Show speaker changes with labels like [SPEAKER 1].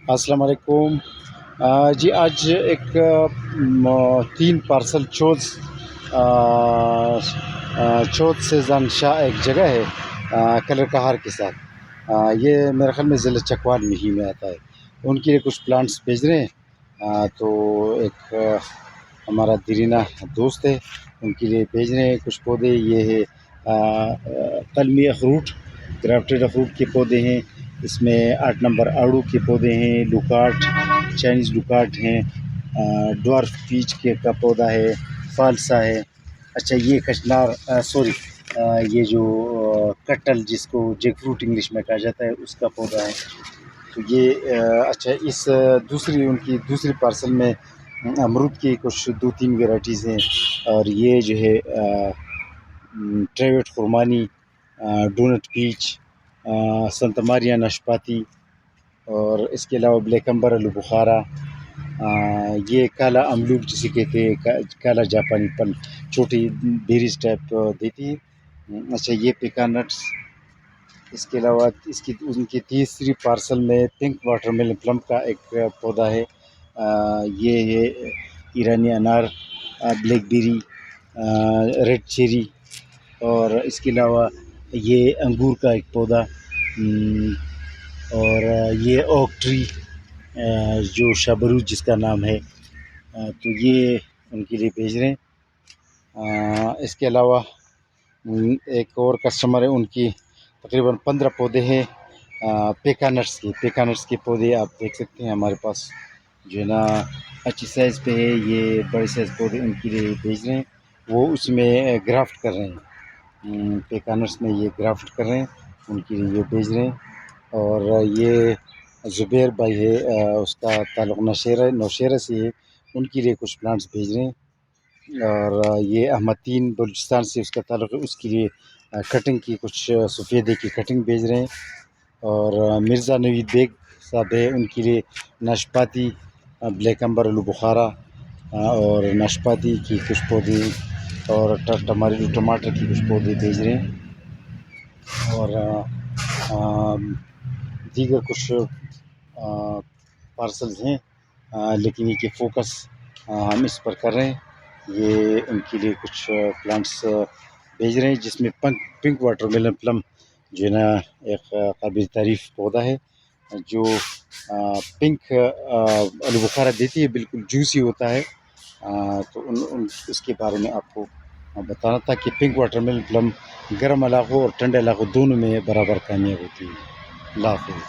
[SPEAKER 1] السلام علیکم۔ جی آج ایک 3 پارسل چوت سے زن شاہ ایک جگہ ہے کلر کہار کے ساتھ، یہ میرے خیال میں ضلع چکوال میں ہی میں آتا ہے۔ ان کے لیے کچھ پلانٹس بھیج رہے ہیں، تو ایک ہمارا دیرینہ دوست ہے، ان کے لیے بھیج رہے ہیں کچھ پودے۔ یہ ہے قلمی اخروٹ، گرافٹیڈ اخروٹ کے پودے ہیں، اس میں 8 نمبر آڑو کے پودے ہیں، لوکارٹ چائنیز لوکارٹ ہیں، ڈوارف پیچ کا پودا ہے، فالسا ہے۔ اچھا یہ کچنار یہ جو کٹل جس کو جیک فروٹ انگلش میں کہا جاتا ہے اس کا پودا ہے۔ تو یہ اچھا اس ان کی دوسری پارسل میں امرود کی کچھ 2-3 ویرائٹیز ہیں، اور یہ جو ہے ٹریوٹ خرمانی، ڈونٹ پیچ، سنتا ماریا ناشپاتی، اور اس کے علاوہ بلیک امبر آلو بخارا، یہ کالا املوک جسے کہتے ہیں، کالا جاپانی پل، چھوٹی بیریز ٹائپ دیتی ہے۔ اچھا یہ پیکان نٹس، اس کے علاوہ ان کی تیسری پارسل میں پنک واٹر میلن پلم کا ایک پودا ہے، یہ ہے ایرانی انار، بلیک بیری، ریڈ چیری، اور اس کے علاوہ یہ انگور کا ایک پودا، اور یہ اوک ٹری جو شابروز جس کا نام ہے، تو یہ ان کے لیے بھیج رہے ہیں۔ اس کے علاوہ ایک اور کسٹمر ہے، ان کی تقریباً 15 پودے ہیں پیکانٹس کے پودے آپ دیکھ سکتے ہیں ہمارے پاس، جو ہے نا اچھی سائز پہ ہے۔ یہ بڑے سائز پودے ان کے لیے بھیج رہے ہیں، وہ اس میں گرافٹ کر رہے ہیں، پیکانٹس میں یہ گرافٹ کر رہے ہیں، ان کے لیے یہ بھیج رہے ہیں۔ اور یہ زبیر بھائی ہے، اس کا تعلق نوشہرہ سے ہے، ان کے لیے کچھ پلانٹس بھیج رہے ہیں۔ اور یہ احمد تین بلوچستان سے اس کا تعلق ہے، اس کے لیے کٹنگ کی کچھ سفیدے کی کٹنگ بھیج رہے ہیں۔ اور مرزا نوید بیگ صاحب ہے، ان کے لیے ناشپاتی، بلیک امبر آلو بخارا، اور ناشپاتی کی کچھ پودے، اور ٹماٹر کی کچھ پودے بھیج رہے ہیں۔ اور دیگر کچھ پارسلز ہیں، لیکن یہ کہ فوکس ہم اس پر کر رہے ہیں۔ یہ ان کے لیے کچھ پلانٹس بھیج رہے ہیں، جس میں پنک واٹر میلن پلم جو ہے نا ایک قابل تعریف پودا ہے، جو پنک آلو بخارا دیتی ہے، بالکل جوسی ہوتا ہے۔ تو اس کے بارے میں آپ کو بتانا تھا کہ پنک واٹر میلن پلم گرم علاقوں اور ٹھنڈے علاقوں دونوں میں برابر کامیاب ہوتی ہے۔ اللہ حافظ۔